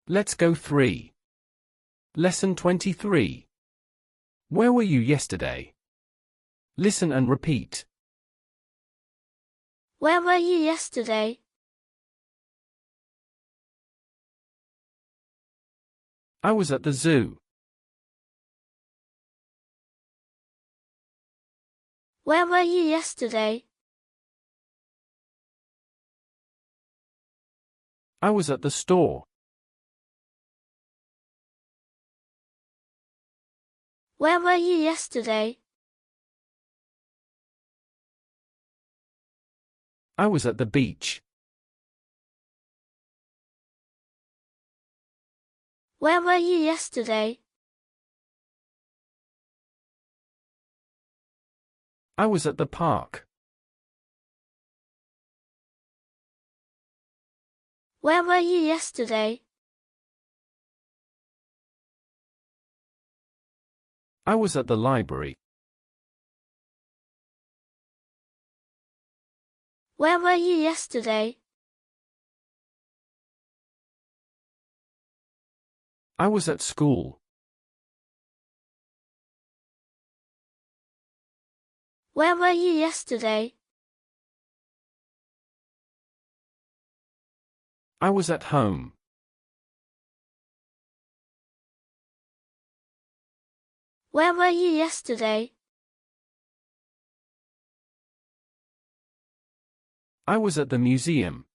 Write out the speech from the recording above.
Let's go 3. Lesson 23. Where were you yesterday? Listen and repeat. Where were you yesterday? I was at the zoo. Where were you yesterday? I was at the store. Where were you yesterday? I was at the beach. Where were you yesterday? I was at the park. Where were you yesterday? I was at the library. Where were you yesterday? I was at school. Where were you yesterday? I was at home. Where were you yesterday? I was at the museum.